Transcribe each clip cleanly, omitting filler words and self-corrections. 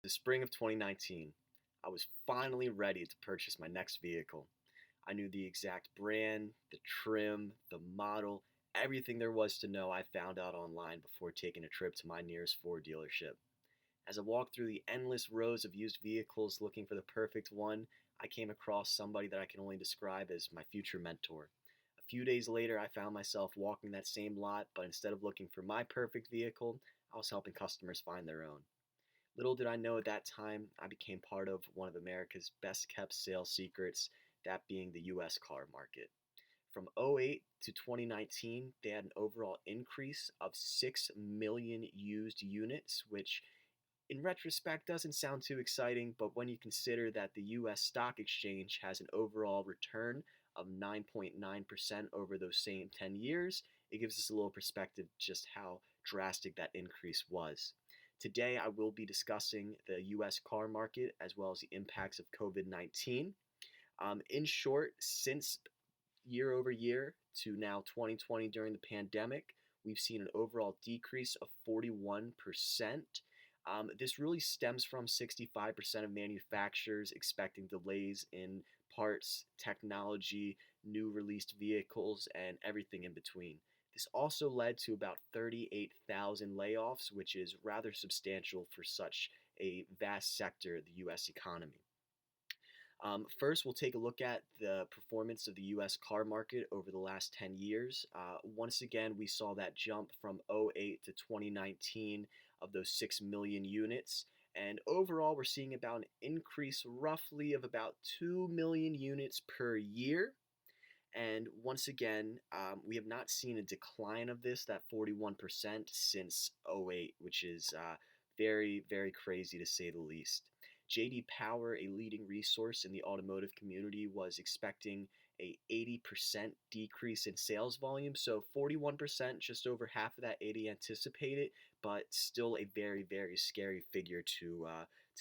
The spring of 2019, I was finally ready to purchase my next vehicle. I knew the exact brand, the trim, the model, everything there was to know I found out online before taking a trip to my nearest Ford dealership. As I walked through the endless rows of used vehicles looking for the perfect one, I came across somebody that I can only describe as my future mentor. A few days later, I found myself walking that same lot, but instead of looking for my perfect vehicle, I was helping customers find their own. Little did I know at that time, I became part of one of America's best kept sales secrets, that being the US car market. From '08 to 2019, they had an overall increase of 6 million used units, which in retrospect doesn't sound too exciting, but when you consider that the US stock exchange has an overall return of 9.9% over those same 10 years, it gives us a little perspective just how drastic that increase was. Today, I will be discussing the US car market as well as the impacts of COVID 19. In short, since year over year to now 2020 during the pandemic, we've seen an overall decrease of 41%. This really stems from 65% of manufacturers expecting delays in parts, technology, new released vehicles, and everything in between. This also led to about 38,000 layoffs, which is rather substantial for such a vast sector of the US economy. First, we'll take a look at the performance of the US car market over the last 10 years. Once again, we saw that jump from '08 to 2019 of those 6 million units. And overall, we're seeing about an increase roughly of about 2 million units per year. And once again, we have not seen a decline of this, that 41%, since '08, which is very, very crazy to say the least. JD Power, a leading resource in the automotive community, was expecting a 80% decrease in sales volume. So 41%, just over half of that 80 anticipated, but still a very, very scary figure to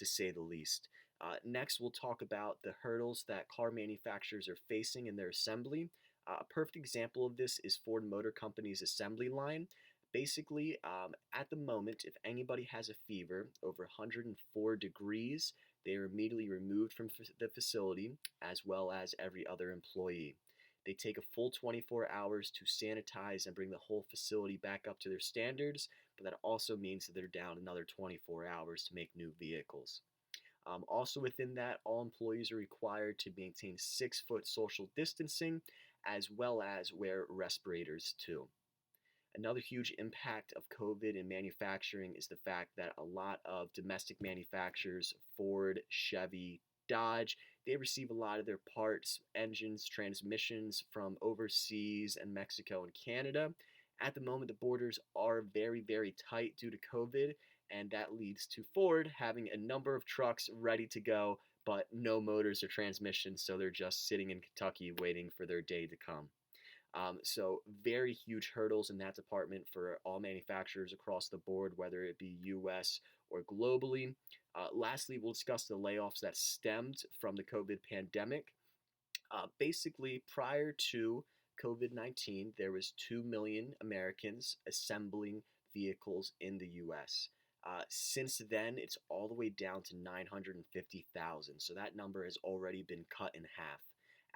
say the least. Next, we'll talk about the hurdles that car manufacturers are facing in their assembly. A perfect example of this is Ford Motor Company's assembly line. Basically, at the moment, if anybody has a fever over 104 degrees, they are immediately removed from the facility, as well as every other employee. They take a full 24 hours to sanitize and bring the whole facility back up to their standards, but that also means that they're down another 24 hours to make new vehicles. Also within that, all employees are required to maintain 6-foot social distancing, as well as wear respirators too. Another huge impact of COVID in manufacturing is the fact that a lot of domestic manufacturers, Ford, Chevy, Dodge, they receive a lot of their parts, engines, transmissions from overseas and Mexico and Canada. At the moment, the borders are very, very tight due to COVID, and that leads to Ford having a number of trucks ready to go, but no motors or transmissions, so they're just sitting in Kentucky waiting for their day to come. So very huge hurdles in that department for all manufacturers across the board, whether it be US or globally. Lastly, we'll discuss the layoffs that stemmed from the COVID pandemic. Basically, prior to COVID-19, there was 2 million Americans assembling vehicles in the US. Since then, it's all the way down to 950,000. So that number has already been cut in half.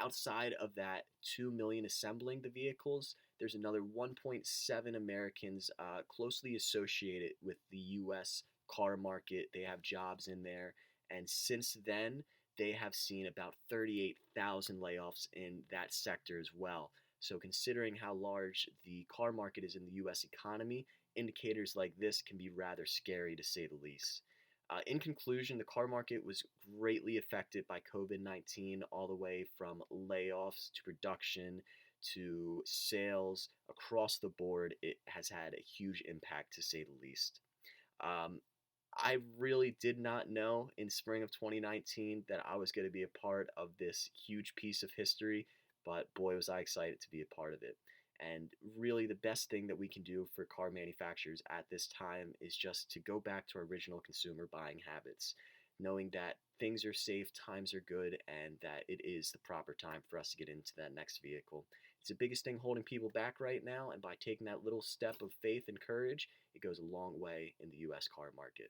Outside of that 2 million assembling the vehicles, there's another 1.7 Americans closely associated with the US car market. They have jobs in there. And since then, they have seen about 38,000 layoffs in that sector as well. So, considering how large the car market is in the US economy, indicators like this can be rather scary to say the least. In conclusion, the car market was greatly affected by COVID 19, all the way from layoffs to production to sales across the board. It has had a huge impact to say the least. Um, I really did not know in spring of 2019 that I was going to be a part of this huge piece of history, but boy, was I excited to be a part of it. And really, the best thing that we can do for car manufacturers at this time is just to go back to our original consumer buying habits, knowing that things are safe, times are good, and that it is the proper time for us to get into that next vehicle. It's the biggest thing holding people back right now, and by taking that little step of faith and courage, it goes a long way in the US car market.